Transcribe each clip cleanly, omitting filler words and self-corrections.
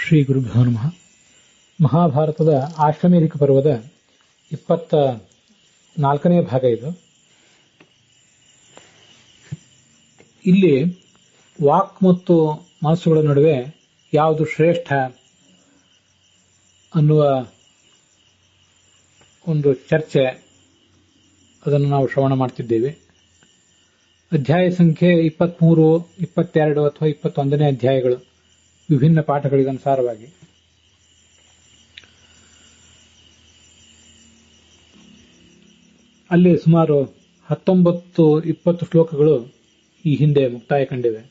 ಶ್ರೀ ಗುರುಭ್ಯೋ ನಮಃ. ಮಹಾಭಾರತದ ಆಶ್ವಮೇಧಿಕ ಪರ್ವದ 24ನೇ ಭಾಗ ಇದು. ಇಲ್ಲಿ ವಾಕ್ ಮತ್ತು ಮನಸ್ಸುಗಳ ನಡುವೆ ಯಾವುದು ಶ್ರೇಷ್ಠ ಅನ್ನುವ ಒಂದು ಚರ್ಚೆ, ಅದನ್ನು ನಾವು ಶ್ರವಣ ಮಾಡ್ತಿದ್ದೇವೆ. ಅಧ್ಯಾಯ ಸಂಖ್ಯೆ 23, 22 ಅಥವಾ 21ನೇ ಅಧ್ಯಾಯಗಳು ವಿಭಿನ್ನ ಪಾಠಗಳಿಗನುಸಾರವಾಗಿ. ಅಲ್ಲಿ ಸುಮಾರು 19-20 ಶ್ಲೋಕಗಳು ಈ ಹಿಂದೆ ಮುಕ್ತಾಯ ಕಂಡಿವೆ.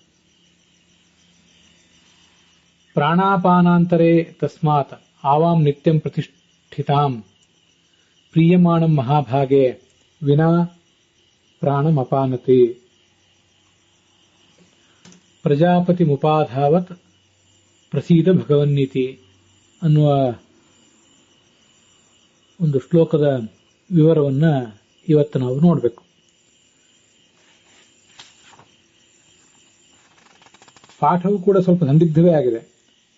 ಪ್ರಾಣಾಪಾನಾಂತರೇ ತಸ್ಮಾತ್ ಆವಾಂ ನಿತ್ಯಂ ಪ್ರತಿಷ್ಠಿತಾಂ ಪ್ರೀಯಮಾಣಂ ಮಹಾಭಾಗೆ ವಿನಾ ಪ್ರಾಣಮಪಾನತಿ ಪ್ರಜಾಪತಿ ಮುಪಾಧಾವತ್ ಪ್ರಸೀದ ಭಗವನ್ನೀತಿ ಅನ್ನುವ ಒಂದು ಶ್ಲೋಕದ ವಿವರವನ್ನು ಇವತ್ತು ನಾವು ನೋಡಬೇಕು. ಪಾಠವು ಕೂಡ ಸ್ವಲ್ಪ ಸಂದಿಗ್ಧವೇ ಆಗಿದೆ.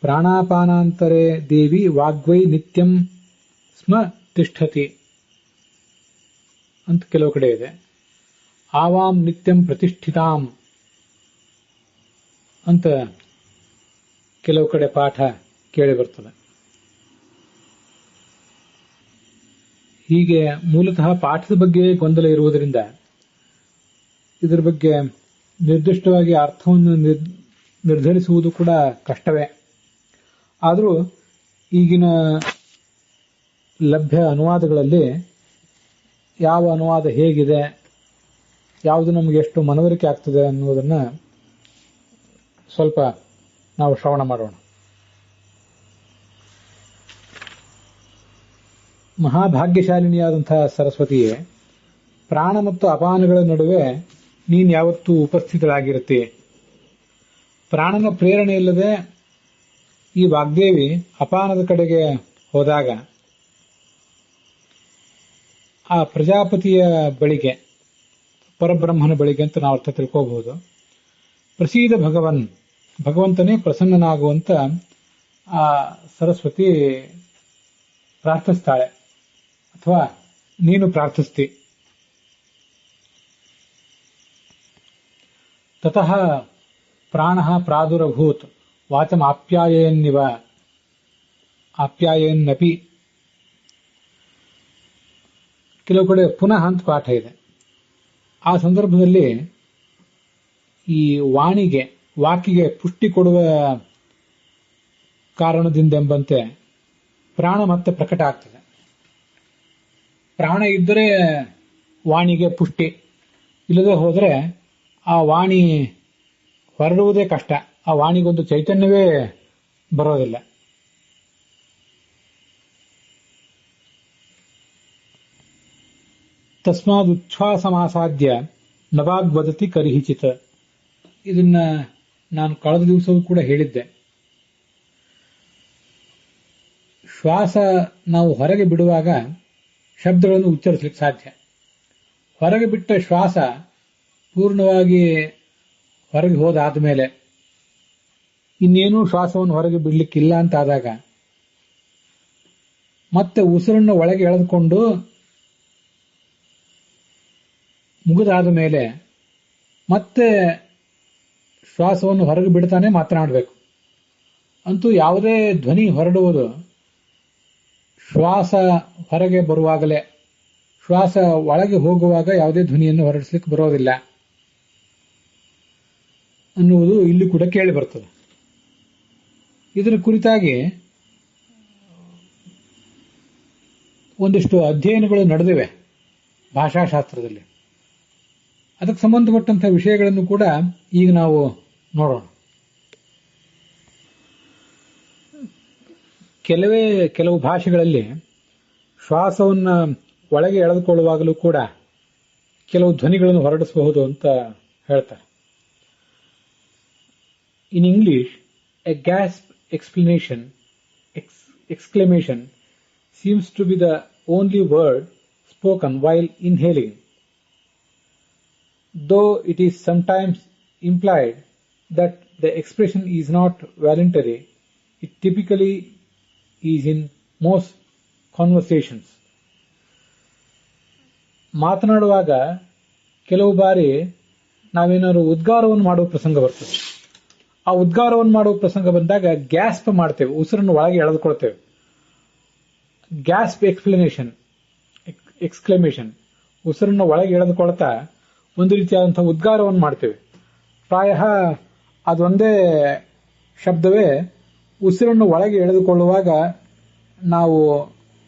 ಪ್ರಾಣಾಪಾನಾಂತರೇ ದೇವಿ ವಾಗ್ವೈ ನಿತ್ಯಂ ಸ್ಮ ತಿಷ್ಠತಿ ಅಂತ ಕೆಲವು ಕಡೆ ಇದೆ. ಆವಾಂ ನಿತ್ಯಂ ಪ್ರತಿಷ್ಠಿತಾಂ ಅಂತ ಕೆಲವು ಕಡೆ ಪಾಠ ಕೇಳಿ ಬರ್ತದೆ. ಹೀಗೆ ಮೂಲತಃ ಪಾಠದ ಬಗ್ಗೆ ಗೊಂದಲ ಇರುವುದರಿಂದ ಇದರ ಬಗ್ಗೆ ನಿರ್ದಿಷ್ಟವಾಗಿ ಅರ್ಥವನ್ನು ನಿರ್ಧರಿಸುವುದು ಕೂಡ ಕಷ್ಟವೇ. ಆದರೂ ಈಗಿನ ಲಭ್ಯ ಅನುವಾದಗಳಲ್ಲಿ ಯಾವ ಅನುವಾದ ಹೇಗಿದೆ, ಯಾವುದು ನಮಗೆ ಎಷ್ಟು ಮನವರಿಕೆ ಆಗ್ತದೆ ಅನ್ನುವುದನ್ನು ಸ್ವಲ್ಪ ನಾವು ಶ್ರವಣ ಮಾಡೋಣ. ಮಹಾಭಾಗ್ಯಶಾಲಿನಿಯಾದಂತಹ ಸರಸ್ವತಿಯೇ, ಪ್ರಾಣ ಮತ್ತು ಅಪಾನಗಳ ನಡುವೆ ನೀನು ಯಾವತ್ತೂ ಉಪಸ್ಥಿತರಾಗಿರುತ್ತೆ. ಪ್ರಾಣನ ಪ್ರೇರಣೆ ಇಲ್ಲದೆ ಈ ವಾಗ್ದೇವಿ ಅಪಾನದ ಕಡೆಗೆ ಹೋದಾಗ ಆ ಪ್ರಜಾಪತಿಯ ಬಳಿಗೆ, ಪರಬ್ರಹ್ಮನ ಬಳಿಗೆ ಅಂತ ನಾವು ಅರ್ಥ ತಿಳ್ಕೋಬಹುದು. ಪ್ರಸೀದ ಭಗವಂತನೇ ಪ್ರಸನ್ನನಾಗುವಂತ ಆ ಸರಸ್ವತಿ ಪ್ರಾರ್ಥಿಸ್ತಾಳೆ, ಅಥವಾ ನೀನು ಪ್ರಾರ್ಥಿಸ್ತಿ. ತತಃ ಪ್ರಾಣಃ ಪ್ರಾದುರಭೂತ್ ವಾಚಂ ಆಪ್ಯಾಯನ್ನಪಿ. ಕೆಲವು ಕಡೆ ಪುನಃ ಅಂತ ಪಾಠ ಇದೆ. ಆ ಸಂದರ್ಭದಲ್ಲಿ ಈ ವಾಕಿಗೆ ಪುಷ್ಟಿ ಕೊಡುವ ಕಾರಣದಿಂದೆಂಬಂತೆ ಪ್ರಾಣ ಮತ್ತೆ ಪ್ರಕಟ ಆಗ್ತದೆ. ಪ್ರಾಣ ಇದ್ದರೆ ವಾಣಿಗೆ ಪುಷ್ಟಿ, ಇಲ್ಲದೆ ಹೋದರೆ ಆ ವಾಣಿ ಹೊರಡುವುದೇ ಕಷ್ಟ. ಆ ವಾಣಿಗೊಂದು ಚೈತನ್ಯವೇ ಬರೋದಿಲ್ಲ. ತಸ್ಮಾದ್ ಉಚ್ಛ್ವಾಸಮಾಸಾದ್ಯ ನವಾಗ್ವದತಿ ಕರಿಹಿಚಿತ. ಇದನ್ನ ನಾನು ಕಳೆದ ದಿವಸವೂ ಕೂಡ ಹೇಳಿದ್ದೆ. ಶ್ವಾಸ ನಾವು ಹೊರಗೆ ಬಿಡುವಾಗ ಶಬ್ದಗಳನ್ನು ಉಚ್ಚರಿಸಲಿಕ್ಕೆ ಸಾಧ್ಯ. ಹೊರಗೆ ಬಿಟ್ಟ ಶ್ವಾಸ ಪೂರ್ಣವಾಗಿ ಹೊರಗೆ ಹೋದಾದ ಮೇಲೆ ಇನ್ನೇನೂ ಶ್ವಾಸವನ್ನು ಹೊರಗೆ ಬಿಡಲಿಕ್ಕಿಲ್ಲ ಅಂತಾದಾಗ ಮತ್ತೆ ಉಸಿರನ್ನು ಒಳಗೆ ಎಳೆದುಕೊಂಡು ಮುಗಿದಾದ ಮೇಲೆ ಮತ್ತೆ ಶ್ವಾಸವನ್ನು ಹೊರಗೆ ಬಿಡ್ತಾನೆ ಮಾತನಾಡಬೇಕು. ಅಂತೂ ಯಾವುದೇ ಧ್ವನಿ ಹೊರಡುವುದು ಶ್ವಾಸ ಹೊರಗೆ ಬರುವಾಗಲೇ. ಶ್ವಾಸ ಒಳಗೆ ಹೋಗುವಾಗ ಯಾವುದೇ ಧ್ವನಿಯನ್ನು ಹೊರಡಿಸಲಿಕ್ಕೆ ಬರೋದಿಲ್ಲ ಅನ್ನುವುದು ಇಲ್ಲಿ ಕೂಡ ಕೇಳಿ ಬರ್ತದೆ. ಇದರ ಕುರಿತಾಗಿ ಒಂದಿಷ್ಟು ಅಧ್ಯಯನಗಳು ನಡೆದಿವೆ ಭಾಷಾಶಾಸ್ತ್ರದಲ್ಲಿ. ಅದಕ್ಕೆ ಸಂಬಂಧಪಟ್ಟಂತಹ ವಿಷಯಗಳನ್ನು ಕೂಡ ಈಗ ನಾವು ನೋಡೋಣ. ಕೆಲವು ಭಾಷೆಗಳಲ್ಲಿ ಶ್ವಾಸವನ್ನು ಒಳಗೆ ಎಳೆದುಕೊಳ್ಳುವಾಗಲೂ ಕೂಡ ಕೆಲವು ಧ್ವನಿಗಳನ್ನು ಹೊರಡಿಸಬಹುದು ಅಂತ ಹೇಳ್ತಾರೆ. In English, a gasp exclamation seems to be the only word spoken while inhaling. Though it is sometimes implied that the expression is not voluntary, it typically is in most conversations. ಮಾತನಾಡುವಾಗ ಕೆಲವು ಬಾರಿ ನಾವೇನಾದ್ರು ಉದ್ಗಾರವನ್ನು ಮಾಡುವ ಪ್ರಸಂಗ ಬರ್ತದೆ. ಆ ಉದ್ಗಾರವನ್ನು ಮಾಡುವ ಪ್ರಸಂಗ ಬಂದಾಗ ಗ್ಯಾಸ್ಪ್ ಮಾಡ್ತೇವೆ, ಉಸಿರನ್ನು ಒಳಗೆ ಎಳೆದುಕೊಳ್ತೇವೆ. ಗ್ಯಾಸ್ಪ್ ಎಕ್ಸ್ಕ್ಲಮೇಷನ್, ಉಸಿರನ್ನು ಒಳಗೆ ಎಳೆದುಕೊಳ್ತಾ ಒಂದು ರೀತಿಯಾದಂತಹ ಉದ್ಗಾರವನ್ನು ಮಾಡ್ತೇವೆ. ಪ್ರಾಯ ಅದೊಂದೇ ಶಬ್ದವೇ ಉಸಿರನ್ನು ಒಳಗೆ ಎಳೆದುಕೊಳ್ಳುವಾಗ ನಾವು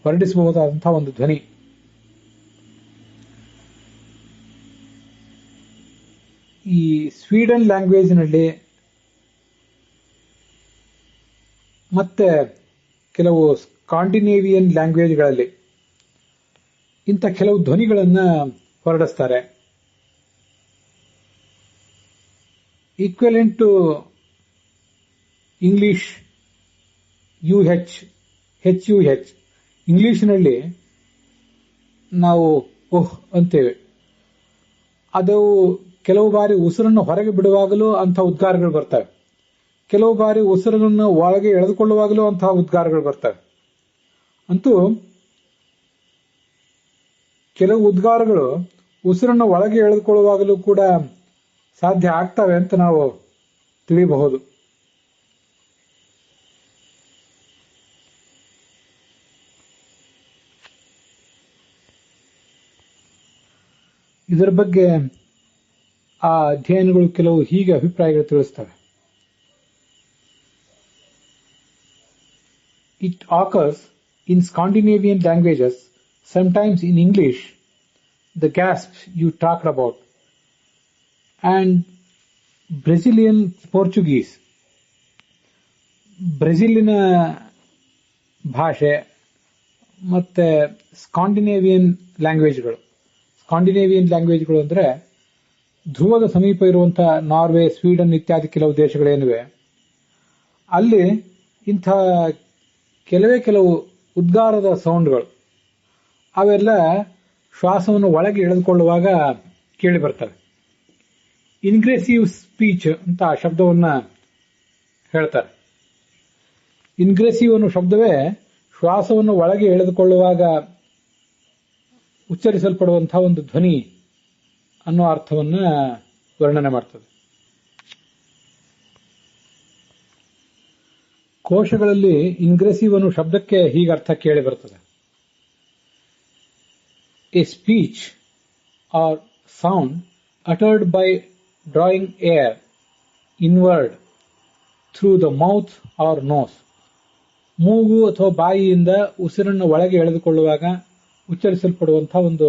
ಹೊರಡಿಸಬಹುದಾದಂತಹ ಒಂದು ಧ್ವನಿ. ಈ ಸ್ವೀಡನ್ ಲ್ಯಾಂಗ್ವೇಜ್ನಲ್ಲಿ ಮತ್ತೆ ಕೆಲವು ಸ್ಕಾಂಡಿನೇವಿಯನ್ ಲ್ಯಾಂಗ್ವೇಜ್ಗಳಲ್ಲಿ ಇಂಥ ಕೆಲವು ಧ್ವನಿಗಳನ್ನು ಹೊರಡಿಸ್ತಾರೆ. Equivalent to English HUH. ಇಂಗ್ಲಿಷ್ನಲ್ಲಿ ನಾವು ಓಹ್ ಅಂತೇವೆ. ಅದು ಕೆಲವು ಬಾರಿ ಉಸಿರನ್ನು ಹೊರಗೆ ಬಿಡುವಾಗಲೂ ಅಂತಹ ಉದ್ಗಾರಗಳು ಬರ್ತವೆ, ಕೆಲವು ಬಾರಿ ಉಸಿರನ್ನು ಒಳಗೆ ಎಳೆದುಕೊಳ್ಳುವಾಗಲೂ ಅಂತಹ ಉದ್ಗಾರಗಳು ಬರ್ತವೆ. ಅಂತೂ ಕೆಲವು ಉದ್ಗಾರಗಳು ಉಸಿರನ್ನು ಒಳಗೆ ಎಳೆದುಕೊಳ್ಳುವಾಗಲೂ ಕೂಡ ಸಾಧ್ಯ ಆಗ್ತವೆ ಅಂತ ನಾವು ತಿಳಿಯಬಹುದು. ಇದರ ಬಗ್ಗೆ ಆ ಅಧ್ಯಯನಗಳು ಕೆಲವು ಹೀಗೆ ಅಭಿಪ್ರಾಯಗಳು ತಿಳಿಸ್ತವೆ. It occurs in Scandinavian languages, sometimes in English, the gasps you talked about, and Brazilian Portuguese. ಬ್ರೆಜಿಲಿನ ಭಾಷೆ ಮತ್ತೆ ಸ್ಕಾಂಡಿನೇವಿಯನ್ ಲ್ಯಾಂಗ್ವೇಜ್ಗಳು. ಸ್ಕಾಂಡಿನೇವಿಯನ್ ಲ್ಯಾಂಗ್ವೇಜ್ಗಳು ಅಂದರೆ ಧ್ರುವದ ಸಮೀಪ ಇರುವಂತಹ ನಾರ್ವೆ, ಸ್ವೀಡನ್ ಇತ್ಯಾದಿ ಕೆಲವು ದೇಶಗಳೇನಿವೆ, ಅಲ್ಲಿ ಇಂಥ ಕೆಲವು ಉದ್ಗಾರದ ಸೌಂಡ್ಗಳು ಅವೆಲ್ಲ ಶ್ವಾಸವನ್ನು ಒಳಗೆ ಎಳೆದುಕೊಳ್ಳುವಾಗ ಕೇಳಿ ಬರ್ತವೆ. ಇನ್ಗ್ರೆಸಿವ್ ಸ್ಪೀಚ್ ಅಂತ ಆ ಶಬ್ದವನ್ನ ಹೇಳ್ತಾರೆ. ಇನ್ಗ್ರೆಸಿವ್ ಅನ್ನೋ ಶಬ್ದವೇ ಶ್ವಾಸವನ್ನು ಒಳಗೆ ಎಳೆದುಕೊಳ್ಳುವಾಗ ಉಚ್ಚರಿಸಲ್ಪಡುವಂತಹ ಒಂದು ಧ್ವನಿ ಅನ್ನೋ ಅರ್ಥವನ್ನ ವರ್ಣನೆ ಮಾಡ್ತದೆ. ಕೋಶಗಳಲ್ಲಿ ಇನ್ಗ್ರೆಸಿವ್ ಅನ್ನೋ ಶಬ್ದಕ್ಕೆ ಹೀಗೆ ಅರ್ಥ ಕೇಳಿ ಬರ್ತದೆ: a speech or sound uttered by drawing air inward through the mouth or nose. ಮೂಗು ಅಥವಾ ಬಾಯಿಯಿಂದ ಉಸಿರನ್ನು ಒಳಗೆ ಎಳೆದುಕೊಳ್ಳುವಾಗ ಉಚ್ಚರಿಸಲ್ಪಡುವಂತಹ ಒಂದು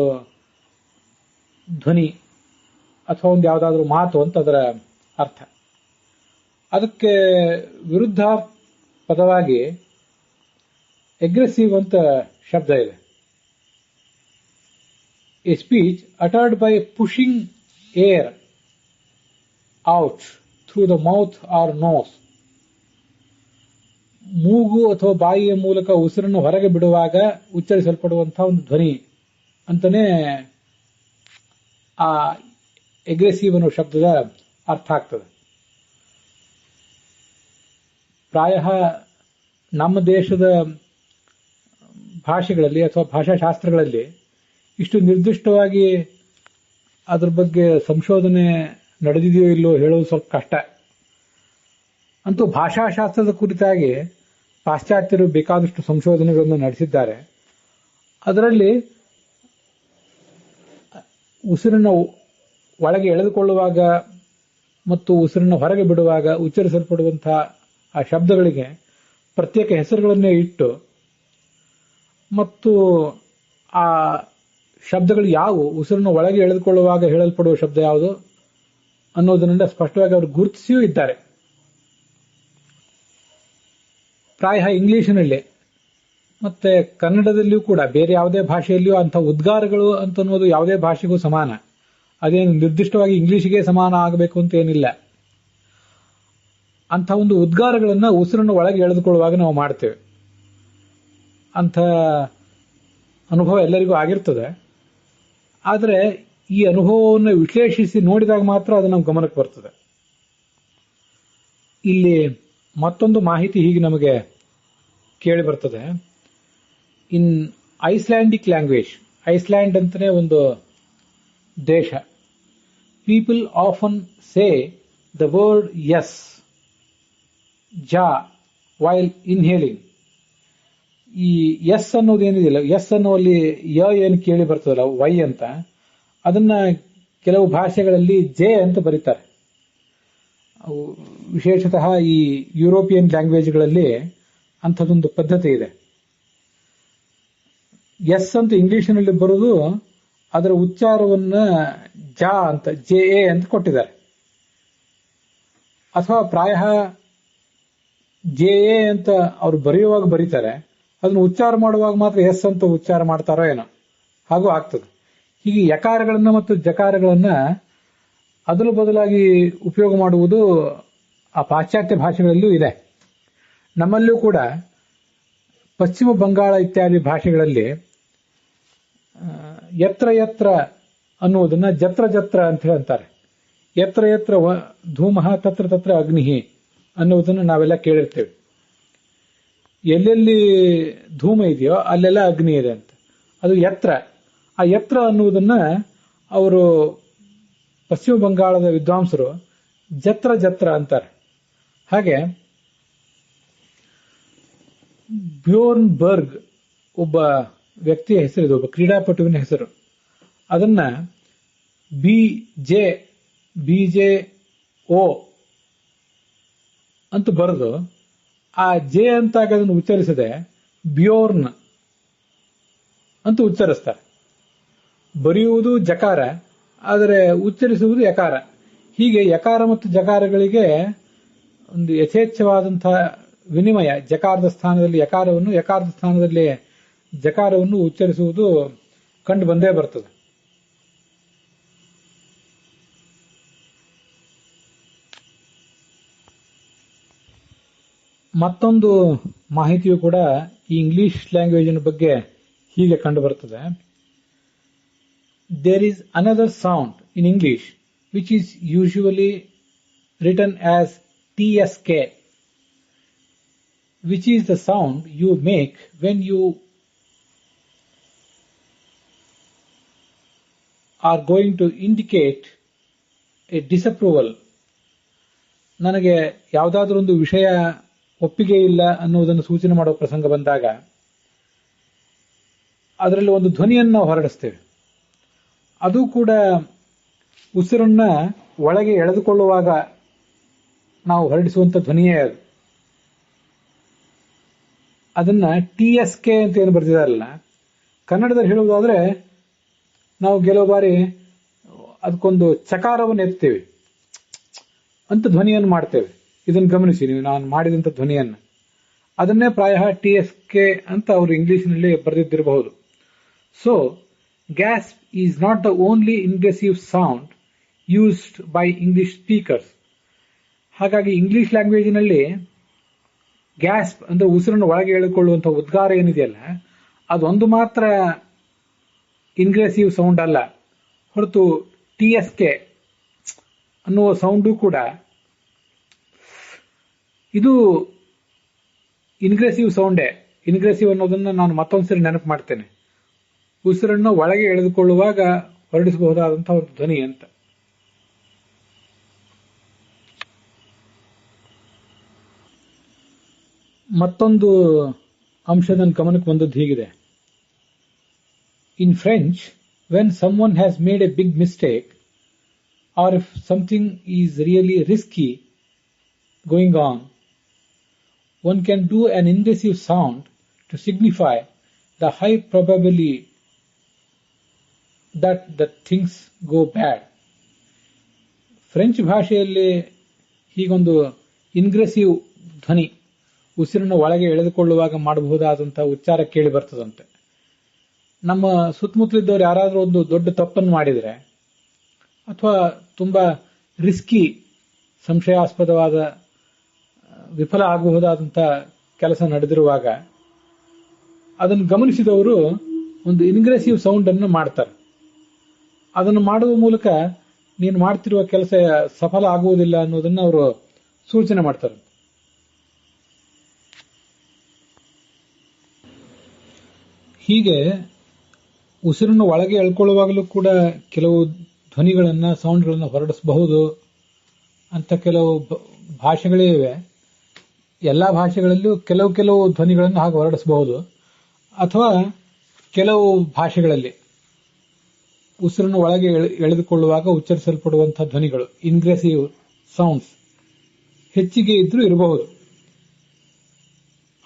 ಧ್ವನಿ ಅಥವಾ ಒಂದು ಯಾವುದಾದ್ರೂ ಮಾತು ಅಂತ ಅದರ ಅರ್ಥ. ಅದಕ್ಕೆ ವಿರುದ್ಧ ಪದವಾಗಿ ಅಗ್ರೆಸಿವ್ ಅಂತ ಶಬ್ದ ಇದೆ. A speech uttered by pushing air out through the mouth or nose. ಮೂಗು ಅಥವಾ ಬಾಯಿಯ ಮೂಲಕ ಉಸಿರನ್ನು ಹೊರಗೆ ಬಿಡುವಾಗ ಉಚ್ಚರಿಸಲ್ಪಡುವಂತಹ ಒಂದು ಧ್ವನಿ ಅಂತಾನೆ ಆ ಅಗ್ರೆಸಿವ್ ಅನ್ನೋ ಶಬ್ದದ ಅರ್ಥ ಆಗ್ತದೆ. ಪ್ರಾಯ ನಮ್ಮ ದೇಶದ ಭಾಷೆಗಳಲ್ಲಿ ಅಥವಾ ಭಾಷಾಶಾಸ್ತ್ರಗಳಲ್ಲಿ ಇಷ್ಟು ನಿರ್ದಿಷ್ಟವಾಗಿ ಅದ್ರ ಬಗ್ಗೆ ಸಂಶೋಧನೆ ನಡೆದಿದೆಯೋ ಇಲ್ಲೋ ಹೇಳೋದು ಸ್ವಲ್ಪ ಕಷ್ಟ. ಅಂತೂ ಭಾಷಾಶಾಸ್ತ್ರದ ಕುರಿತಾಗಿ ಪಾಶ್ಚಾತ್ಯರು ಬೇಕಾದಷ್ಟು ಸಂಶೋಧನೆಗಳನ್ನು ನಡೆಸಿದ್ದಾರೆ. ಅದರಲ್ಲಿ ಉಸಿರನ್ನು ಒಳಗೆ ಎಳೆದುಕೊಳ್ಳುವಾಗ ಮತ್ತು ಉಸಿರನ್ನು ಹೊರಗೆ ಬಿಡುವಾಗ ಉಚ್ಚರಿಸಲ್ಪಡುವಂತಹ ಆ ಶಬ್ದಗಳಿಗೆ ಪ್ರತ್ಯೇಕ ಹೆಸರುಗಳನ್ನೇ ಇಟ್ಟು ಮತ್ತು ಆ ಶಬ್ದಗಳು ಯಾವುವು, ಉಸಿರನ್ನು ಒಳಗೆ ಎಳೆದುಕೊಳ್ಳುವಾಗ ಹೇಳಲ್ಪಡುವ ಶಬ್ದ ಯಾವುದು ಅನ್ನೋದನ್ನೆಲ್ಲ ಸ್ಪಷ್ಟವಾಗಿ ಅವರು ಗುರುತಿಸಿಯೂ ಇದ್ದಾರೆ. ಪ್ರಾಯ ಇಂಗ್ಲಿಷಿನಲ್ಲಿ ಮತ್ತೆ ಕನ್ನಡದಲ್ಲಿಯೂ ಕೂಡ ಬೇರೆ ಯಾವುದೇ ಭಾಷೆಯಲ್ಲಿಯೂ ಅಂಥ ಉದ್ಗಾರಗಳು ಅಂತನ್ನೋದು ಯಾವುದೇ ಭಾಷೆಗೂ ಸಮಾನ. ಅದೇನು ನಿರ್ದಿಷ್ಟವಾಗಿ ಇಂಗ್ಲಿಷಿಗೆ ಸಮಾನ ಆಗಬೇಕು ಅಂತ ಏನಿಲ್ಲ. ಅಂಥ ಒಂದು ಉದ್ಗಾರಗಳನ್ನ ಉಸಿರನ್ನು ಒಳಗೆ ಎಳೆದುಕೊಳ್ಳುವಾಗ ನಾವು ಮಾಡ್ತೇವೆ. ಅಂಥ ಅನುಭವ ಎಲ್ಲರಿಗೂ ಆಗಿರ್ತದೆ. ಆದರೆ ಈ ಅನುಭವವನ್ನು ವಿಶ್ಲೇಷಿಸಿ ನೋಡಿದಾಗ ಮಾತ್ರ ಅದು ನಮ್ಮ ಗಮನಕ್ಕೆ ಬರ್ತದೆ. ಇಲ್ಲಿ ಮತ್ತೊಂದು ಮಾಹಿತಿ ಹೀಗೆ ನಮಗೆ ಕೇಳಿ ಬರ್ತದೆ. ಇನ್ ಐಸ್ಲ್ಯಾಂಡಿಕ್ ಲ್ಯಾಂಗ್ವೇಜ್, ಐಸ್ಲ್ಯಾಂಡ್ ಅಂತಾನೆ ಒಂದು ದೇಶ, people often say the word yes ಜಾ ವೈಲ್ ಇನ್ಹೇಲಿಂಗ್. ಈ ಎಸ್ ಅನ್ನೋದೇನಿದೆಯಲ್ಲ, ಎಸ್ ಅನ್ನೋಲ್ಲಿ ಏನು ಕೇಳಿ ಬರ್ತದಲ್ಲ ವೈ ಅಂತ, ಅದನ್ನ ಕೆಲವು ಭಾಷೆಗಳಲ್ಲಿ ಜೆ ಅಂತ ಬರೀತಾರೆ. ವಿಶೇಷತಃ ಈ ಯುರೋಪಿಯನ್ ಲ್ಯಾಂಗ್ವೇಜ್ಗಳಲ್ಲಿ ಅಂಥದ್ದೊಂದು ಪದ್ಧತಿ ಇದೆ. ಎಸ್ ಅಂತ ಇಂಗ್ಲಿಷ್ನಲ್ಲಿ ಬರೋದು, ಅದರ ಉಚ್ಚಾರವನ್ನ ಜಾ ಅಂತ, ಜೆ ಎ ಅಂತ ಕೊಟ್ಟಿದ್ದಾರೆ. ಅಥವಾ ಪ್ರಾಯ ಜೆ ಎ ಅಂತ ಅವ್ರು ಬರೆಯುವಾಗ ಬರೀತಾರೆ, ಅದನ್ನು ಉಚ್ಚಾರ ಮಾಡುವಾಗ ಮಾತ್ರ ಎಸ್ ಅಂತ ಉಚ್ಚಾರ ಮಾಡ್ತಾರೋ ಏನೋ, ಹಾಗೂ ಆಗ್ತದೆ. ಹೀಗೆ ಯಕಾರಗಳನ್ನ ಮತ್ತು ಜಕಾರಗಳನ್ನ ಅದರ ಬದಲಾಗಿ ಉಪಯೋಗ ಮಾಡುವುದು ಆ ಪಾಶ್ಚಾತ್ಯ ಭಾಷೆಗಳಲ್ಲೂ ಇದೆ. ನಮ್ಮಲ್ಲೂ ಕೂಡ ಪಶ್ಚಿಮ ಬಂಗಾಳ ಇತ್ಯಾದಿ ಭಾಷೆಗಳಲ್ಲಿ ಯತ್ರ ಯತ್ರ ಅನ್ನುವುದನ್ನ ಜತ್ರ ಜತ್ರ ಅಂತ ಹೇಳ್ತಾರೆ. ಯತ್ರ ಯತ್ರ ಧೂಮಃ ತತ್ರ ತತ್ರ ಅಗ್ನಿಹಿ ಅನ್ನುವುದನ್ನು ನಾವೆಲ್ಲ ಕೇಳಿರ್ತೇವೆ. ಎಲ್ಲೆಲ್ಲಿ ಧೂಮ ಇದೆಯೋ ಅಲ್ಲೆಲ್ಲ ಅಗ್ನಿ ಇದೆ ಅಂತ, ಅದು ಯತ್ರ. ಆ ಯತ್ರ ಅನ್ನುವುದನ್ನ ಅವರು ಪಶ್ಚಿಮ ಬಂಗಾಳದ ವಿದ್ವಾಂಸರು ಜತ್ರ ಜತ್ರ ಅಂತಾರೆ. ಹಾಗೆ ಬ್ಯೋರ್ನ್ಬರ್ಗ್ ಒಬ್ಬ ವ್ಯಕ್ತಿಯ ಹೆಸರಿದೆ, ಒಬ್ಬ ಕ್ರೀಡಾಪಟುವಿನ ಹೆಸರು. ಅದನ್ನ BJ O ಅಂತ ಬರೆದು ಆ ಜೆ ಅಂತ ಅದನ್ನು ಉಚ್ಚರಿಸದೆ ಬ್ಯೋರ್ನ್ ಅಂತ ಉಚ್ಚರಿಸ್ತಾರೆ. ಬರೆಯುವುದು ಜಕಾರ, ಆದರೆ ಉಚ್ಚರಿಸುವುದು ಯಕಾರ. ಹೀಗೆ ಯಕಾರ ಮತ್ತು ಜಕಾರಗಳಿಗೆ ಒಂದು ಯಥೇಚ್ಛವಾದಂತಹ ವಿನಿಮಯ. ಜಕಾರದ ಸ್ಥಾನದಲ್ಲಿ ಯಕಾರವನ್ನು, ಯಕಾರದ ಸ್ಥಾನದಲ್ಲಿ ಜಕಾರವನ್ನು ಉಚ್ಚರಿಸುವುದು ಕಂಡು ಬಂದೇ ಬರ್ತದೆ. ಮತ್ತೊಂದು ಮಾಹಿತಿಯು ಕೂಡ ಈ ಇಂಗ್ಲಿಷ್ ಲ್ಯಾಂಗ್ವೇಜಿನ ಬಗ್ಗೆ ಹೀಗೆ ಕಂಡು ಬರ್ತದೆ. There is another sound in English which is usually written as TSK, which is the sound you make when you are going to indicate a disapproval. ನನಗೆ ಯಾವುದಾದ್ರೂ ಒಂದು ವಿಷಯ ಒಪ್ಪಿಗೆ ಇಲ್ಲ ಅನ್ನುವುದನ್ನು ಸೂಚನೆ ಮಾಡುವ ಪ್ರಸಂಗ ಬಂದಾಗ ಅದರಲ್ಲಿ ಒಂದು ಧ್ವನಿಯನ್ನು ನಾವು ಹೊರಡಿಸ್ತೇವೆ. ಅದು ಕೂಡ ಉಸಿರನ್ನ ಒಳಗೆ ಎಳೆದುಕೊಳ್ಳುವಾಗ ನಾವು ಹೊರಡಿಸುವಂತ ಧ್ವನಿಯೇ ಅದು. ಅದನ್ನ TSK ಅಂತ ಏನು ಬರ್ತಿದಾರಲ್ಲ, ಕನ್ನಡದಲ್ಲಿ ಹೇಳುವುದಾದ್ರೆ ನಾವು ಕೆಲವು ಬಾರಿ ಅದಕ್ಕೊಂದು ಚಕಾರವನ್ನು ಎತ್ತೇವೆ ಅಂತ ಧ್ವನಿಯನ್ನು ಮಾಡ್ತೇವೆ. ಇದನ್ನು ಗಮನಿಸಿ ನೀವು, ನಾನು ಮಾಡಿದಂಥ ಧ್ವನಿಯನ್ನು. ಅದನ್ನೇ ಪ್ರಾಯ TSK ಅಂತ ಅವರು ಇಂಗ್ಲಿಷ್ನಲ್ಲಿ ಬರೆದಿದ್ದಿರಬಹುದು. So gasp is not the only ingressive sound used by English speakers. ಹಾಗಾಗಿ ಇಂಗ್ಲಿಷ್ ಲ್ಯಾಂಗ್ವೇಜಿನಲ್ಲಿ ಗ್ಯಾಸ್ಪ್ ಅಂದ್ರೆ ಉಸಿರನ್ನು ಒಳಗೆ ಎಳೆದುಕೊಳ್ಳುವಂತಹ ಉದ್ಗಾರ ಏನಿದೆಯಲ್ಲ, ಅದೊಂದು ಮಾತ್ರ ಇನ್ಗ್ರೆಸಿವ್ ಸೌಂಡ್ ಅಲ್ಲ, ಹೊರತು TSK ಅನ್ನುವ ಸೌಂಡು ಕೂಡ ಇದು ಇನ್ಗ್ರೆಸಿವ್ ಸೌಂಡೇ. ಇನ್ಗ್ರೆಸಿವ್ ಅನ್ನೋದನ್ನ ನಾನು ಮತ್ತೊಂದ್ಸರಿ ನೆನಪು ಮಾಡ್ತೇನೆ. ಉಸಿರನ್ನು ಒಳಗೆ ಎಳೆದುಕೊಳ್ಳುವಾಗ ಹೊರಡಿಸಬಹುದಾದಂತಹ ಒಂದು ಧ್ವನಿ ಅಂತ. ಮತ್ತೊಂದು ಅಂಶ ನನ್ನ ಗಮನಕ್ಕೆ ಬಂದದ್ದು ಹೀಗಿದೆ. In French, when someone has made a big mistake or if something is really risky going on, one can do an invasive sound to signify the high probability that the things go bad. French ಭಾಷೆಯಲ್ಲಿ ಹೀಗೊಂದು ಇನ್ಗ್ರೆಸಿವ್ ಧ್ವನಿ, ಉಸಿರನ್ನು ಒಳಗೆ ಎಳೆದುಕೊಳ್ಳುವಾಗ ಮಾಡಬಹುದಾದಂತಹ ಉಚ್ಚಾರ ಕೇಳಿ ಬರ್ತದಂತೆ. ನಮ್ಮ ಸುತ್ತಮುತ್ತಲಿದ್ದವರು ಯಾರಾದರೂ ಒಂದು ದೊಡ್ಡ ತಪ್ಪನ್ನು ಮಾಡಿದರೆ ಅಥವಾ ತುಂಬಾ ರಿಸ್ಕಿ, ಸಂಶಯಾಸ್ಪದವಾದ, ವಿಫಲ ಆಗಬಹುದಾದಂತಹ ಕೆಲಸ ನಡೆದಿರುವಾಗ ಅದನ್ನು ಗಮನಿಸಿದವರು ಒಂದು ಇನ್ಗ್ರೆಸಿವ್ ಸೌಂಡ್ ಅನ್ನು ಮಾಡ್ತಾರೆ. ಅದನ್ನು ಮಾಡುವ ಮೂಲಕ ನೀನು ಮಾಡ್ತಿರುವ ಕೆಲಸ ಸಫಲ ಆಗುವುದಿಲ್ಲ ಅನ್ನೋದನ್ನು ಅವರು ಸೂಚನೆ ಮಾಡ್ತಾರೆ. ಹೀಗೆ ಉಸಿರನ್ನು ಒಳಗೆ ಎಳ್ಕೊಳ್ಳುವಾಗಲೂ ಕೂಡ ಕೆಲವು ಸೌಂಡ್ಗಳನ್ನು ಹೊರಡಿಸಬಹುದು ಅಂತ ಕೆಲವು ಭಾಷೆಗಳೇ ಇವೆ. ಎಲ್ಲಾ ಭಾಷೆಗಳಲ್ಲೂ ಕೆಲವು ಧ್ವನಿಗಳನ್ನು ಹಾಗೆ ಹೊರಡಿಸಬಹುದು. ಅಥವಾ ಕೆಲವು ಭಾಷೆಗಳಲ್ಲಿ ಉಸಿರನ್ನು ಒಳಗೆ ಎಳೆದುಕೊಳ್ಳುವಾಗ ಉಚ್ಚರಿಸಲ್ಪಡುವಂತಹ ಧ್ವನಿಗಳು, ಇನ್ಗ್ರೆಸಿವ್ ಸೌಂಡ್ಸ್, ಹೆಚ್ಚಿಗೆ ಇದ್ರೂ ಇರಬಹುದು.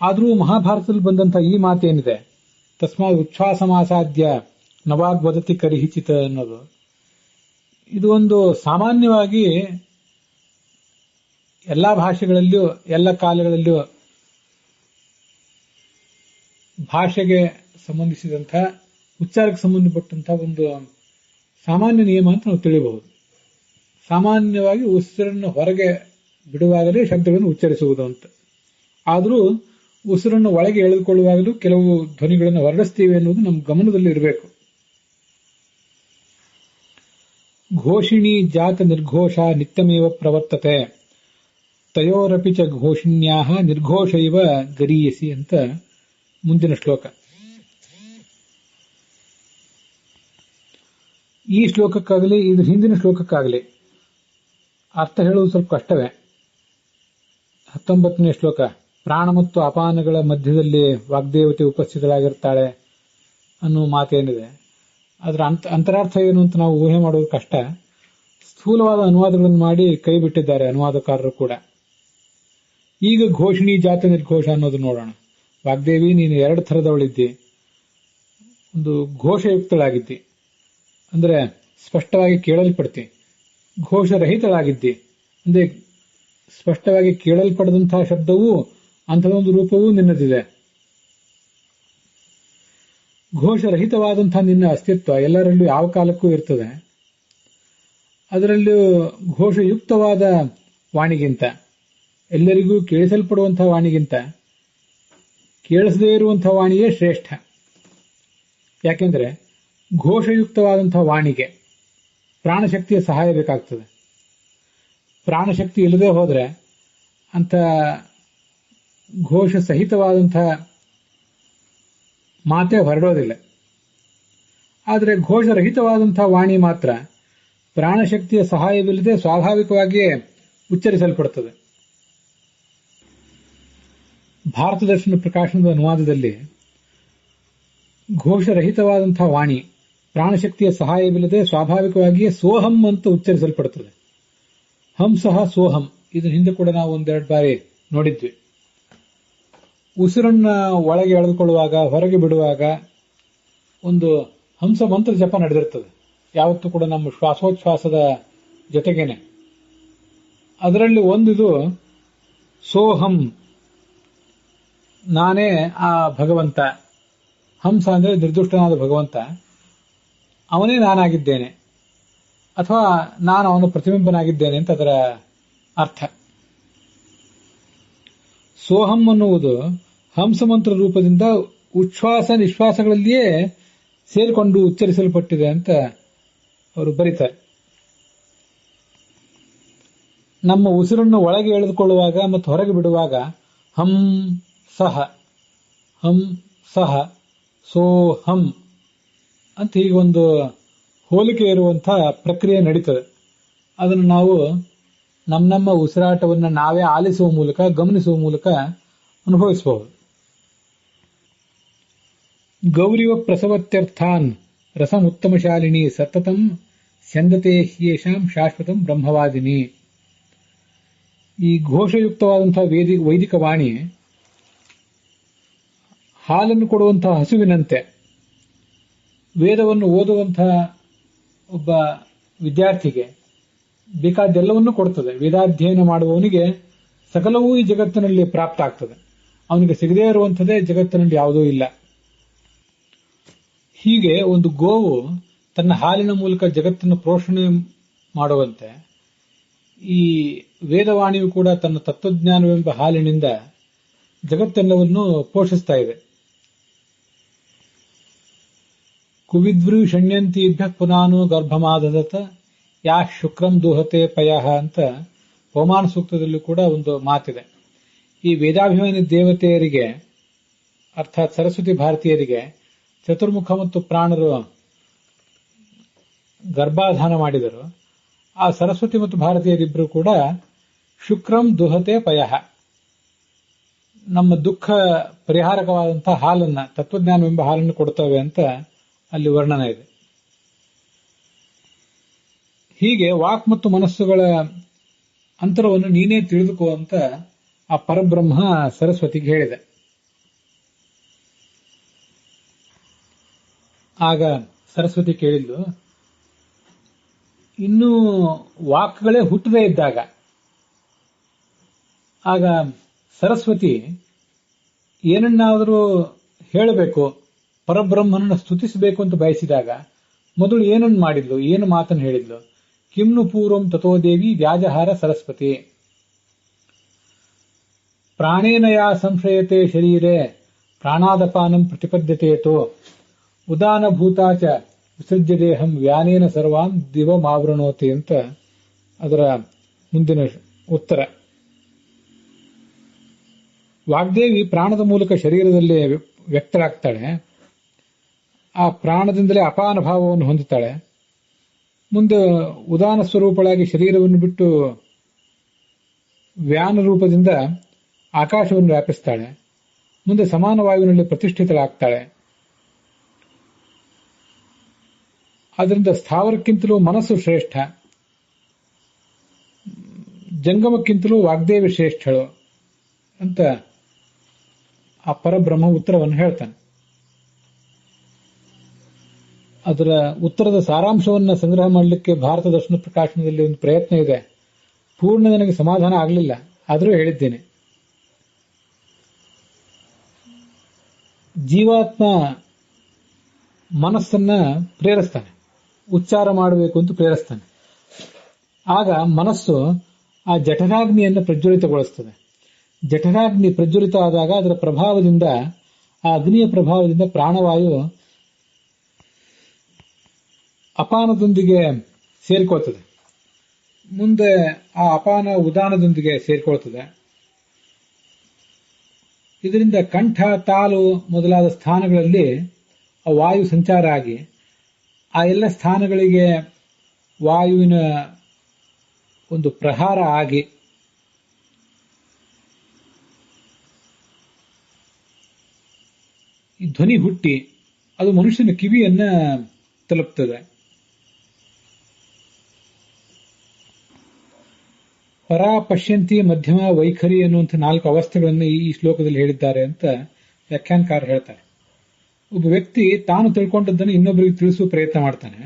ಆದರೂ ಮಹಾಭಾರತದಲ್ಲಿ ಬಂದಂತಹ ಈ ಮಾತೇನಿದೆ, ತಸ್ಮಾತ್ ಉಚ್ಛ್ವಾಸಮಾಸಾದ್ಯ ನವಾಗ್ವದತಿ ಕರಿಹಿಚಿತ ಅನ್ನೋದು, ಇದು ಒಂದು ಸಾಮಾನ್ಯವಾಗಿ ಎಲ್ಲಾ ಭಾಷೆಗಳಲ್ಲಿಯೂ ಎಲ್ಲ ಕಾಲಗಳಲ್ಲಿಯೂ ಭಾಷೆಗೆ ಸಂಬಂಧಿಸಿದಂತಹ ಉಚ್ಚಾರಕ್ಕೆ ಸಂಬಂಧಪಟ್ಟಂತಹ ಒಂದು ಸಾಮಾನ್ಯ ನಿಯಮ ಅಂತ ನಾವು ತಿಳಿಯಬಹುದು. ಸಾಮಾನ್ಯವಾಗಿ ಉಸಿರನ್ನು ಹೊರಗೆ ಬಿಡುವಾಗಲೇ ಶಬ್ದಗಳನ್ನು ಉಚ್ಚರಿಸುವುದು ಅಂತ. ಆದರೂ ಉಸಿರನ್ನು ಒಳಗೆ ಎಳೆದುಕೊಳ್ಳುವಾಗಲೂ ಕೆಲವು ಧ್ವನಿಗಳನ್ನು ಹೊರಡಿಸ್ತೀವಿ ಎನ್ನುವುದು ನಮ್ಮ ಗಮನದಲ್ಲಿ ಇರಬೇಕು. ಘೋಷಿಣಿ ಜಾತ ನಿರ್ಘೋಷ ನಿತ್ಯಮೇವ ಪ್ರವರ್ತತೆ ತಯೋರಪಿ ಚ ಘೋಷಿಣ್ಯಾಹ ನಿರ್ಘೋಷೈವ ಗರೀಯಸಿ ಅಂತ ಮುಂದಿನ ಶ್ಲೋಕ. ಈ ಶ್ಲೋಕಕ್ಕಾಗಲಿ ಇದ್ರ ಹಿಂದಿನ ಶ್ಲೋಕಕ್ಕಾಗಲಿ ಅರ್ಥ ಹೇಳುವುದು ಸ್ವಲ್ಪ ಕಷ್ಟವೇ. 19ನೇ ಶ್ಲೋಕ, ಪ್ರಾಣ ಮತ್ತು ಅಪಾನಗಳ ಮಧ್ಯದಲ್ಲಿ ವಾಗ್ದೇವತೆ ಉಪಸ್ಥಿತರಾಗಿರ್ತಾಳೆ ಅನ್ನೋ ಮಾತೇನಿದೆ, ಅದರ ಅಂತರಾರ್ಥ ಏನು ಅಂತ ನಾವು ಊಹೆ ಮಾಡೋದು ಕಷ್ಟ. ಸ್ಥೂಲವಾದ ಅನುವಾದಗಳನ್ನು ಮಾಡಿ ಕೈ ಬಿಟ್ಟಿದ್ದಾರೆ ಅನುವಾದಕಾರರು ಕೂಡ. ಈಗ ಘೋಷಿಣಿ ಜಾತ ನಿರ್ಘೋಷ ಅನ್ನೋದು ನೋಡೋಣ. ವಾಗ್ದೇವಿ, ನೀನು 2 ಥರದವಳಿದ್ದಿ. ಒಂದು ಘೋಷಯುಕ್ತಳಾಗಿದ್ದಿ, ಅಂದ್ರೆ ಸ್ಪಷ್ಟವಾಗಿ ಕೇಳಲ್ಪಡ್ತಿ. ಘೋಷರಹಿತಳಾಗಿದ್ದಿ, ಅಂದ್ರೆ ಸ್ಪಷ್ಟವಾಗಿ ಕೇಳಲ್ಪಡದಂತಹ ಶಬ್ದವೂ ಅಂಥದೊಂದು ರೂಪವೂ ನಿನ್ನದಿದೆ. ಘೋಷರಹಿತವಾದಂತಹ ನಿನ್ನ ಅಸ್ತಿತ್ವ ಎಲ್ಲರಲ್ಲೂ ಯಾವ ಕಾಲಕ್ಕೂ ಇರ್ತದೆ. ಅದರಲ್ಲೂ ಘೋಷಯುಕ್ತವಾದ ವಾಣಿಗಿಂತ, ಎಲ್ಲರಿಗೂ ಕೇಳಿಸಲ್ಪಡುವಂತಹ ವಾಣಿಗಿಂತ ಕೇಳಿಸದೇ ಇರುವಂತಹ ವಾಣಿಯೇ ಶ್ರೇಷ್ಠ. ಯಾಕೆಂದ್ರೆ ಘೋಷಯುಕ್ತವಾದಂತಹ ವಾಣಿಗೆ ಪ್ರಾಣಶಕ್ತಿಯ ಸಹಾಯ ಬೇಕಾಗ್ತದೆ. ಪ್ರಾಣಶಕ್ತಿ ಇಲ್ಲದೆ ಹೋದ್ರೆ ಅಂತ ಘೋಷ ಸಹಿತವಾದಂತಹ ಮಾತೇ ಹೊರಡೋದಿಲ್ಲ. ಆದರೆ ಘೋಷರಹಿತವಾದಂತಹ ವಾಣಿ ಮಾತ್ರ ಪ್ರಾಣಶಕ್ತಿಯ ಸಹಾಯವಿಲ್ಲದೆ ಸ್ವಾಭಾವಿಕವಾಗಿಯೇ ಉಚ್ಚರಿಸಲ್ಪಡುತ್ತದೆ. ಭಾರತ ದರ್ಶನ ಪ್ರಕಾಶನದ ಅನುವಾದದಲ್ಲಿ ಘೋಷರಹಿತವಾದಂತಹ ವಾಣಿ ಪ್ರಾಣಶಕ್ತಿಯ ಸಹಾಯವಿಲ್ಲದೆ ಸ್ವಾಭಾವಿಕವಾಗಿಯೇ ಸೋಹಂ ಅಂತ ಉಚ್ಚರಿಸಲ್ಪಡುತ್ತದೆ. ಹಂಸಃ ಸೋಹಂ, ಇದರ ಹಿಂದೆ ಕೂಡ ನಾವು 1-2 ಬಾರಿ ನೋಡಿದ್ವಿ. ಉಸಿರನ್ನ ಒಳಗೆ ಎಳೆದುಕೊಳ್ಳುವಾಗ ಹೊರಗೆ ಬಿಡುವಾಗ ಒಂದು ಹಂಸ ಮಂತ್ರ ಜಪ ನಡೆದಿರ್ತದೆ. ಯಾವತ್ತೂ ಕೂಡ ನಮ್ಮ ಶ್ವಾಸೋಚ್ಛ್ವಾಸದ ಜೊತೆಗೇನೆ. ಅದರಲ್ಲಿ ಒಂದಿದು ಸೋಹಂ, ನಾನೇ ಆ ಭಗವಂತ. ಹಂಸ ಅಂದ್ರೆ ನಿರ್ದುಷ್ಟನಾದ ಭಗವಂತ, ಅವನೇ ನಾನಾಗಿದ್ದೇನೆ, ಅಥವಾ ನಾನು ಅವನ ಪ್ರತಿಬಿಂಬನಾಗಿದ್ದೇನೆ ಅಂತ ಅದರ ಅರ್ಥ. ಸೋಹಂ ಅನ್ನುವುದು ಹಂಸಮಂತ್ರ ರೂಪದಿಂದ ಉಚ್ಛ್ವಾಸ ನಿಶ್ವಾಸಗಳಲ್ಲಿಯೇ ಸೇರಿಕೊಂಡು ಉಚ್ಚರಿಸಲ್ಪಟ್ಟಿದೆ ಅಂತ ಅವರು ಬರೀತಾರೆ. ನಮ್ಮ ಉಸಿರನ್ನು ಒಳಗೆ ಎಳೆದುಕೊಳ್ಳುವಾಗ ಮತ್ತು ಹೊರಗೆ ಬಿಡುವಾಗ ಹಂ ಸಹ ಸೋಹಂ ಅಂತ ಹೀಗೊಂದು ಹೋಲಿಕೆ ಇರುವಂತಹ ಪ್ರಕ್ರಿಯೆ ನಡೀತದೆ. ಅದನ್ನು ನಾವು ನಮ್ಮ ಉಸಿರಾಟವನ್ನು ನಾವೇ ಆಲಿಸುವ ಮೂಲಕ, ಗಮನಿಸುವ ಮೂಲಕ ಅನುಭವಿಸಬಹುದು. ಗೌರಿವ ಪ್ರಸವತ್ಯರ್ಥಾನ್ ರಸಮುತ್ತಮಶಾಲಿನಿ ಸತತಂ ಸ್ಯಂದತೆ ಹ್ಯೇಷಾಂ ಶಾಶ್ವತಂ ಬ್ರಹ್ಮವಾದಿನಿ. ಈ ಘೋಷಯುಕ್ತವಾದಂತಹ ವೈದಿಕ ವಾಣಿ ಹಾಲನ್ನು ಕೊಡುವಂತಹ ಹಸುವಿನಂತೆ ವೇದವನ್ನು ಓದುವಂತಹ ಒಬ್ಬ ವಿದ್ಯಾರ್ಥಿಗೆ ಬೇಕಾದ್ದೆಲ್ಲವನ್ನೂ ಕೊಡುತ್ತದೆ. ವೇದಾಧ್ಯಯನ ಮಾಡುವವನಿಗೆ ಸಕಲವೂ ಈ ಜಗತ್ತಿನಲ್ಲಿ ಪ್ರಾಪ್ತ ಆಗ್ತದೆ. ಅವನಿಗೆ ಸಿಗದೇ ಇರುವಂಥದ್ದೇ ಜಗತ್ತಿನಲ್ಲಿ ಯಾವುದೂ ಇಲ್ಲ. ಹೀಗೆ ಒಂದು ಗೋವು ತನ್ನ ಹಾಲಿನ ಮೂಲಕ ಜಗತ್ತನ್ನು ಪೋಷಣೆ ಮಾಡುವಂತೆ ಈ ವೇದವಾಣಿಯು ಕೂಡ ತನ್ನ ತತ್ವಜ್ಞಾನವೆಂಬ ಹಾಲಿನಿಂದ ಜಗತ್ತೆಲ್ಲವನ್ನು ಪೋಷಿಸ್ತಾ ಇದೆ. ಕುವಿದ್ವೃ ಷಣ್ಯಂತೀಭ್ಯ ಪುನಾನು ಗರ್ಭಮಾದದತ ಯಾ ಶುಕ್ರಂ ದೂಹತೆ ಪಯಃ ಅಂತ ಪವಮಾನ ಸೂಕ್ತದಲ್ಲೂ ಕೂಡ ಒಂದು ಮಾತಿದೆ. ಈ ವೇದಾಭಿಮಾನಿ ದೇವತೆಯರಿಗೆ, ಅರ್ಥಾತ್ ಸರಸ್ವತಿ ಭಾರತೀಯರಿಗೆ ಚತುರ್ಮುಖ ಮತ್ತು ಪ್ರಾಣರು ಗರ್ಭಾಧಾನ ಮಾಡಿದರು. ಆ ಸರಸ್ವತಿ ಮತ್ತು ಭಾರತೀಯರಿಬ್ಬರು ಕೂಡ ಶುಕ್ರಂ ದುಹತೆ ಪಯಃ, ನಮ್ಮ ದುಃಖ ಪರಿಹಾರಕವಾದಂತಹ ಹಾಲನ್ನ, ತತ್ವಜ್ಞಾನವೆಂಬ ಹಾಲನ್ನು ಕೊಡ್ತವೆ ಅಂತ ಅಲ್ಲಿ ವರ್ಣನೆ ಇದೆ. ಹೀಗೆ ವಾಕ್ ಮತ್ತು ಮನಸ್ಸುಗಳ ಅಂತರವನ್ನು ನೀನೇ ತಿಳಿದುಕೋ ಅಂತ ಆ ಪರಬ್ರಹ್ಮ ಸರಸ್ವತಿಗೆ ಹೇಳಿದೆ. ಆಗ ಸರಸ್ವತಿ ಕೇಳಿದ್ಲು, ಇನ್ನೂ ವಾಕ್ಗಳೇ ಹುಟ್ಟದೇ ಇದ್ದಾಗ, ಆಗ ಸರಸ್ವತಿ ಏನನ್ನಾದರೂ ಹೇಳಬೇಕು, ಪರಬ್ರಹ್ಮನನ್ನು ಸ್ತುತಿಸಬೇಕು ಅಂತ ಬಯಸಿದಾಗ ಮೊದಲು ಏನನ್ನು ಮಾಡಿದ್ಲು, ಏನು ಮಾತನ್ನು ಹೇಳಿದ್ಲು? ಕಿಮ್ನು ಪೂರ್ವಂ ತಥೋ ದೇವಿ ವ್ಯಾಜಹಾರ ಸರಸ್ವತಿ ಪ್ರಾಣೇನ ಯಾ ಸಂಶಯತೆ ಶರೀರೆ ಪ್ರಾಣಾದಪಾನಂ ಪ್ರತಿಪದ್ಯತೆಯತೋ ಉದಾನ ಭೂತಾಚ ವಿಸರ್ಜ್ಯ ದೇಹಂ ವ್ಯಾನೇನ ಸರ್ವಾನ್ ದಿವಮಾವೃಣೋತಿ ಅಂತ ಅದರ ಮುಂದಿನ ಉತ್ತರ. ವಾಗ್ದೇವಿ ಪ್ರಾಣದ ಮೂಲಕ ಶರೀರದಲ್ಲಿ ವ್ಯಕ್ತರಾಗ್ತಾಳೆ. ಆ ಪ್ರಾಣದಿಂದಲೇ ಅಪಾನ ಭಾವವನ್ನು ಹೊಂದುತ್ತಾಳೆ. ಮುಂದೆ ಉದಾನ ಸ್ವರೂಪಳಾಗಿ ಶರೀರವನ್ನು ಬಿಟ್ಟು ವ್ಯಾನ ರೂಪದಿಂದ ಆಕಾಶವನ್ನು ವ್ಯಾಪಿಸ್ತಾಳೆ. ಮುಂದೆ ಸಮಾನ ವಾಯುವಿನಲ್ಲಿ ಪ್ರತಿಷ್ಠಿತಳಾಗ್ತಾಳೆ. ಅದರಿಂದ ಸ್ಥಾವರಕ್ಕಿಂತಲೂ ಮನಸ್ಸು ಶ್ರೇಷ್ಠ, ಜಂಗಮಕ್ಕಿಂತಲೂ ವಾಗ್ದೇವಿ ಶ್ರೇಷ್ಠಳು ಅಂತ ಆ ಪರಬ್ರಹ್ಮ ಉತ್ತರವನ್ನು ಹೇಳ್ತಾನೆ. ಅದರ ಉತ್ತರದ ಸಾರಾಂಶವನ್ನು ಸಂಗ್ರಹ ಮಾಡಲಿಕ್ಕೆ ಭಾರತ ದರ್ಶನ ಪ್ರಕಾಶನದಲ್ಲಿ ಒಂದು ಪ್ರಯತ್ನ ಇದೆ. ಪೂರ್ಣ ನನಗೆ ಸಮಾಧಾನ ಆಗಲಿಲ್ಲ, ಆದರೂ ಹೇಳಿದ್ದೇನೆ. ಜೀವಾತ್ಮ ಮನಸ್ಸನ್ನ ಪ್ರೇರಿಸ್ತಾನೆ, ಉಚ್ಚಾರ ಮಾಡಬೇಕು ಅಂತ ಪ್ರೇರಿಸ್ತಾನೆ. ಆಗ ಮನಸ್ಸು ಆ ಜಠರಾಗ್ನಿಯನ್ನು ಪ್ರಜ್ವಲಿತಗೊಳಿಸ್ತದೆ. ಜಠರಾಗ್ನಿ ಪ್ರಜ್ವಲಿತ ಆದಾಗ ಅದರ ಪ್ರಭಾವದಿಂದ, ಆ ಅಗ್ನಿಯ ಪ್ರಭಾವದಿಂದ ಪ್ರಾಣವಾಯು ಅಪಾನದೊಂದಿಗೆ ಸೇರಿಕೊಳ್ತದೆ. ಮುಂದೆ ಆ ಅಪಾನ ಉದಾನದೊಂದಿಗೆ ಸೇರಿಕೊಳ್ತದೆ. ಇದರಿಂದ ಕಂಠ, ತಾಲು ಮೊದಲಾದ ಸ್ಥಾನಗಳಲ್ಲಿ ಆ ವಾಯು ಸಂಚಾರ ಆಗಿ ಆ ಎಲ್ಲ ಸ್ಥಾನಗಳಿಗೆ ವಾಯುವಿನ ಒಂದು ಪ್ರಹಾರ ಆಗಿ ಈ ಧ್ವನಿ ಹುಟ್ಟಿ ಅದು ಮನುಷ್ಯನ ಕಿವಿಯನ್ನ ತಲುಪ್ತದೆ. ಪರಾ ಪಶ್ಯಂತಿ, ಮಧ್ಯಮ, ವೈಖರಿ ಎನ್ನುವಂಥ 4 ಅವಸ್ಥೆಗಳನ್ನು ಈ ಶ್ಲೋಕದಲ್ಲಿ ಹೇಳಿದ್ದಾರೆ ಅಂತ ವ್ಯಾಖ್ಯಾನಕಾರ ಹೇಳ್ತಾರೆ. ಒಬ್ಬ ವ್ಯಕ್ತಿ ತಾನು ತಿಳ್ಕೊಂಡದ್ದನ್ನು ಇನ್ನೊಬ್ಬರಿಗೆ ತಿಳಿಸುವ ಪ್ರಯತ್ನ ಮಾಡ್ತಾನೆ.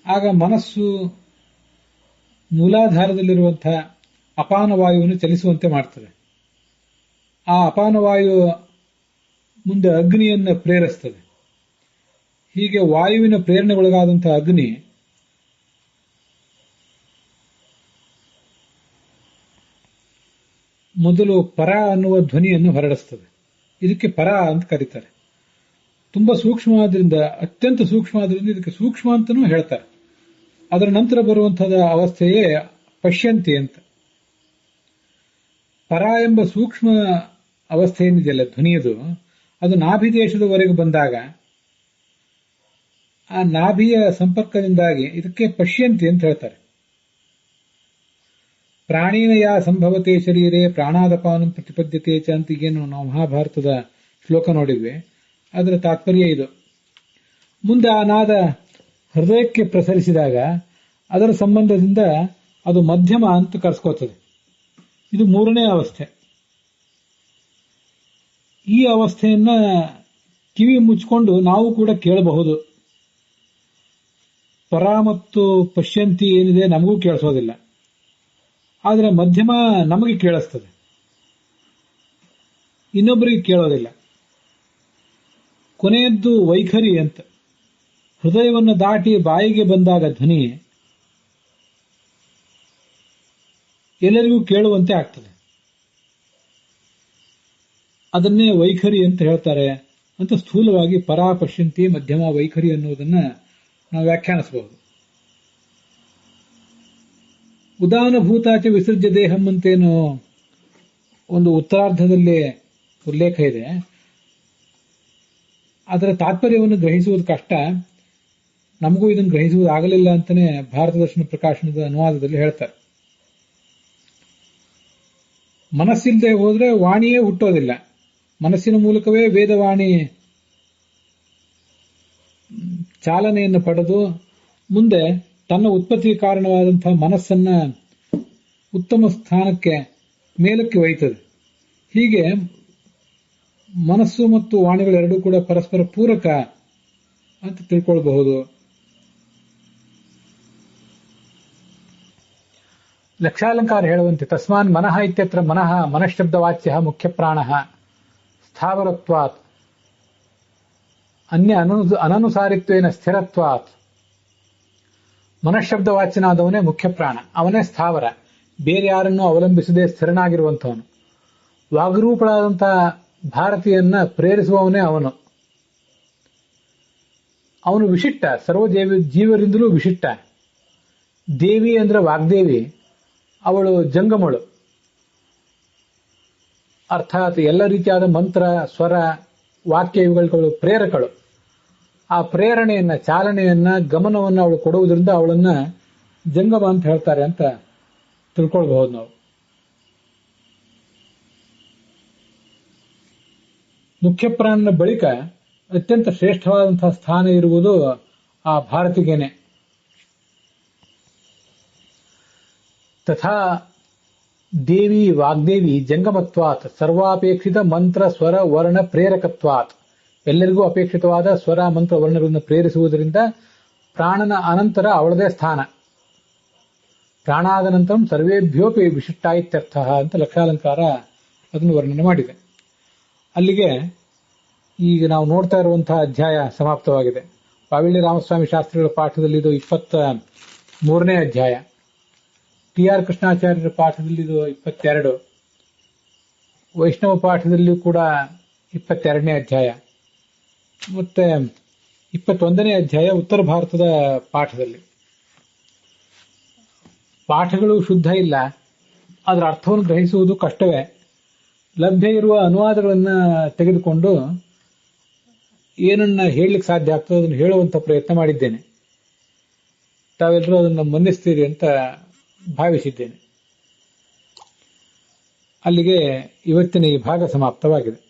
ಆಗ ಮನಸ್ಸು ಮೂಲಾಧಾರದಲ್ಲಿರುವಂತಹ ಅಪಾನವಾಯುವನ್ನು ಚಲಿಸುವಂತೆ ಮಾಡ್ತದೆ. ಆ ಅಪಾನವಾಯು ಮುಂದೆ ಅಗ್ನಿಯನ್ನು ಪ್ರೇರಿಸ್ತದೆ. ಹೀಗೆ ವಾಯುವಿನ ಪ್ರೇರಣೆಗೊಳಗಾದಂತಹ ಅಗ್ನಿ ಮೊದಲು ಪರ ಅನ್ನುವ ಧ್ವನಿಯನ್ನು ಹೊರಡಿಸ್ತದೆ. ಇದಕ್ಕೆ ಪರ ಅಂತ ಕರೀತಾರೆ. ತುಂಬಾ ಸೂಕ್ಷ್ಮವಾದ್ರಿಂದ, ಅತ್ಯಂತ ಸೂಕ್ಷ್ಮವಾದ್ರಿಂದ ಇದಕ್ಕೆ ಸೂಕ್ಷ್ಮ ಅಂತನೂ ಹೇಳ್ತಾರೆ. ಅದರ ನಂತರ ಬರುವಂತಹ ಅವಸ್ಥೆಯೇ ಪಶ್ಯಂತಿ ಅಂತ. ಪರ ಎಂಬ ಸೂಕ್ಷ್ಮ ಅವಸ್ಥೆ ಏನಿದೆಯಲ್ಲ ಧ್ವನಿಯದು, ಅದು ನಾಭಿ ದೇಶದವರೆಗೆ ಬಂದಾಗ ಆ ನಾಭಿಯ ಸಂಪರ್ಕದಿಂದಾಗಿ ಇದಕ್ಕೆ ಪಶ್ಯಂತಿ ಅಂತ ಹೇಳ್ತಾರೆ. ಪ್ರಾಣೇನ ಯಾ ಸಂಭವತೆ ಶರೀರೆ ಪ್ರಾಣಾದಪಾನಂ ಪ್ರತಿಪದ್ಯತೆ ಚ ಅಂತ ಈಗೇನು ನಾವು ಮಹಾಭಾರತದ ಶ್ಲೋಕ ನೋಡಿದ್ವಿ, ಅದರ ತಾತ್ಪರ್ಯ ಇದು. ಮುಂದೆ ಆ ನಾದ ಹೃದಯಕ್ಕೆ ಪ್ರಸರಿಸಿದಾಗ ಅದರ ಸಂಬಂಧದಿಂದ ಅದು ಮಧ್ಯಮ ಅಂತ ಕರೆಸ್ಕೋತದೆ. ಇದು 3ನೇ ಅವಸ್ಥೆ. ಈ ಅವಸ್ಥೆಯನ್ನ ಕಿವಿ ಮುಚ್ಚಿಕೊಂಡು ನಾವು ಕೂಡ ಕೇಳಬಹುದು. ಪರ ಮತ್ತು ಪಶ್ಯಂತಿ ಏನಿದೆ ನಮಗೂ ಕೇಳಿಸೋದಿಲ್ಲ, ಆದರೆ ಮಧ್ಯಮ ನಮಗೆ ಕೇಳಿಸ್ತದೆ, ಇನ್ನೊಬ್ಬರಿಗೆ ಕೇಳೋದಿಲ್ಲ. ಕೊನೆಯದ್ದು ವೈಖರಿ ಅಂತ. ಹೃದಯವನ್ನು ದಾಟಿ ಬಾಯಿಗೆ ಬಂದಾಗ ಧ್ವನಿ ಎಲ್ಲರಿಗೂ ಕೇಳುವಂತೆ ಆಗ್ತದೆ. ಅದನ್ನೇ ವೈಖರಿ ಅಂತ ಹೇಳ್ತಾರೆ ಅಂತ ಸ್ಥೂಲವಾಗಿ ಪರಾ ಪಶ್ಯಂತಿ, ಮಧ್ಯಮ, ವೈಖರಿ ಅನ್ನುವುದನ್ನ ನಾವು ವ್ಯಾಖ್ಯಾನಿಸಬಹುದು. ಉದಾನಭೂತಾಚ ವಿಸರ್ಜ್ಯ ದೇಹಂ ಅಂತೇನು ಒಂದು ಉತ್ತರಾರ್ಧದಲ್ಲಿ ಉಲ್ಲೇಖ ಇದೆ. ಅದರ ತಾತ್ಪರ್ಯವನ್ನು ಗ್ರಹಿಸುವುದು ಕಷ್ಟ. ನಮಗೂ ಇದನ್ನು ಗ್ರಹಿಸುವುದಾಗಲಿಲ್ಲ ಅಂತಾನೆ ಭಾರತ ದರ್ಶನ ಪ್ರಕಾಶನದ ಅನುವಾದದಲ್ಲಿ ಹೇಳ್ತಾರೆ. ಮನಸ್ಸಿಲ್ಲದೆ ಹೋದ್ರೆ ವಾಣಿಯೇ ಹುಟ್ಟೋದಿಲ್ಲ. ಮನಸ್ಸಿನ ಮೂಲಕವೇ ವೇದವಾಣಿ ಚಾಲನೆಯನ್ನು ಪಡೆದು ಮುಂದೆ ತನ್ನ ಉತ್ಪತ್ತಿ ಕಾರಣವಾದಂತಹ ಮನಸ್ಸನ್ನ ಉತ್ತಮ ಸ್ಥಾನಕ್ಕೆ ಮೇಲಕ್ಕೆ ಒಯ್ತದೆ. ಹೀಗೆ ಮನಸ್ಸು ಮತ್ತು ವಾಣಿಗಳೆರಡೂ ಕೂಡ ಪರಸ್ಪರ ಪೂರಕ ಅಂತ ತಿಳ್ಕೊಳ್ಬಹುದು. ಲಕ್ಷಾಲಂಕಾರ ಹೇಳುವಂತೆ ತಸ್ಮಾನ್ ಮನಃ ಇತ್ಯತ್ರ ಮನಃ ಮನಃಶಬ್ದವಾಚ್ಯ ಮುಖ್ಯ ಪ್ರಾಣ ಸ್ಥಾವರತ್ವಾತ್ ಅನ್ಯ ಅನನುಸಾರಿತ್ವೇನ ಸ್ಥಿರತ್ವಾತ್. ಮನಃಶಬ್ದವಾಚ್ಯನಾದವನೇ ಮುಖ್ಯ ಪ್ರಾಣ, ಅವನೇ ಸ್ಥಾವರ, ಬೇರೆ ಯಾರನ್ನೂ ಅವಲಂಬಿಸದೆ ಸ್ಥಿರನಾಗಿರುವಂಥವನು. ವಾಗ್ರೂಪಳಾದಂತಹ ಭಾರತೀಯನ್ನ ಪ್ರೇರಿಸುವವನೇ ಅವನು. ಅವನು ವಿಶಿಷ್ಟ, ಸರ್ವ ಜೀವರಿಂದಲೂ ವಿಶಿಷ್ಟ. ದೇವಿ ಅಂದ್ರೆ ವಾಗ್ದೇವಿ, ಅವಳು ಜಂಗಮಳು, ಅರ್ಥಾತ್ ಎಲ್ಲ ರೀತಿಯಾದ ಮಂತ್ರ, ಸ್ವರ, ವಾಕ್ಯ ಇವುಗಳು ಪ್ರೇರಕಳು. ಆ ಪ್ರೇರಣೆಯನ್ನ, ಚಾಲನೆಯನ್ನ, ಗಮನವನ್ನು ಅವಳು ಕೊಡುವುದರಿಂದ ಅವಳನ್ನ ಜಂಗಮ ಅಂತ ಹೇಳ್ತಾರೆ ಅಂತ ತಿಳ್ಕೊಳ್ಬಹುದು ನಾವು. ಮುಖ್ಯ ಪ್ರಾಣನ ಬಳಿಕ ಅತ್ಯಂತ ಶ್ರೇಷ್ಠವಾದಂತಹ ಸ್ಥಾನ ಇರುವುದು ಆ ಭಾರತಿಗೇನೆ. ತಥಾ ದೇವಿ ವಾಗ್ದೇವಿ ಜಂಗಮತ್ವಾತ್ ಸರ್ವಾಪೇಕ್ಷಿತ ಮಂತ್ರ ಸ್ವರ ವರ್ಣ ಪ್ರೇರಕತ್ವಾತ್. ಎಲ್ಲರಿಗೂ ಅಪೇಕ್ಷಿತವಾದ ಸ್ವರ ಮಂತ್ರ ವರ್ಣಗಳನ್ನು ಪ್ರೇರಿಸುವುದರಿಂದ ಪ್ರಾಣನ ಅನಂತರ ಅವಳದೇ ಸ್ಥಾನ. ಪ್ರಾಣಾದ ನಂತರ ಸರ್ವೇಭ್ಯೋಪಿ ವಿಶಿಷ್ಟ ಇತ್ಯರ್ಥ ಅಂತ ಲಕ್ಷಾಲಂಕಾರ ಅದನ್ನು ವರ್ಣನೆ ಮಾಡಿದೆ. ಅಲ್ಲಿಗೆ ಈಗ ನಾವು ನೋಡ್ತಾ ಇರುವಂತಹ ಅಧ್ಯಾಯ ಸಮಾಪ್ತವಾಗಿದೆ. ಪಾವಿಳ್ಳಿ ರಾಮಸ್ವಾಮಿ ಶಾಸ್ತ್ರಿಗಳ ಪಾಠದಲ್ಲಿ ಇದು 23ನೇ ಅಧ್ಯಾಯ, ಟಿ.ಆರ್. ಕೃಷ್ಣಾಚಾರ್ಯರ ಪಾಠದಲ್ಲಿ ಇದು 22, ವೈಷ್ಣವ ಪಾಠದಲ್ಲಿಯೂ ಕೂಡ 22ನೇ ಅಧ್ಯಾಯ, ಮತ್ತೆ 21ನೇ ಅಧ್ಯಾಯ ಉತ್ತರ ಭಾರತದ ಪಾಠದಲ್ಲಿ. ಪಾಠಗಳು ಶುದ್ಧ ಇಲ್ಲ, ಅದರ ಅರ್ಥವನ್ನು ಗ್ರಹಿಸುವುದು ಕಷ್ಟವೇ. ಲಭ್ಯ ಇರುವ ಅನುವಾದಗಳನ್ನು ತೆಗೆದುಕೊಂಡು ಏನನ್ನ ಹೇಳಲಿಕ್ಕೆ ಸಾಧ್ಯ ಆಗ್ತದೆ ಅದನ್ನು ಹೇಳುವಂತ ಪ್ರಯತ್ನ ಮಾಡಿದ್ದೇನೆ. ತಾವೆಲ್ಲರೂ ಅದನ್ನು ಮನ್ನಿಸ್ತೀರಿ ಅಂತ ಭಾವಿಸಿದ್ದೇನೆ. ಅಲ್ಲಿಗೆ ಇವತ್ತಿನ ಈ ಭಾಗ ಸಮಾಪ್ತವಾಗಿದೆ.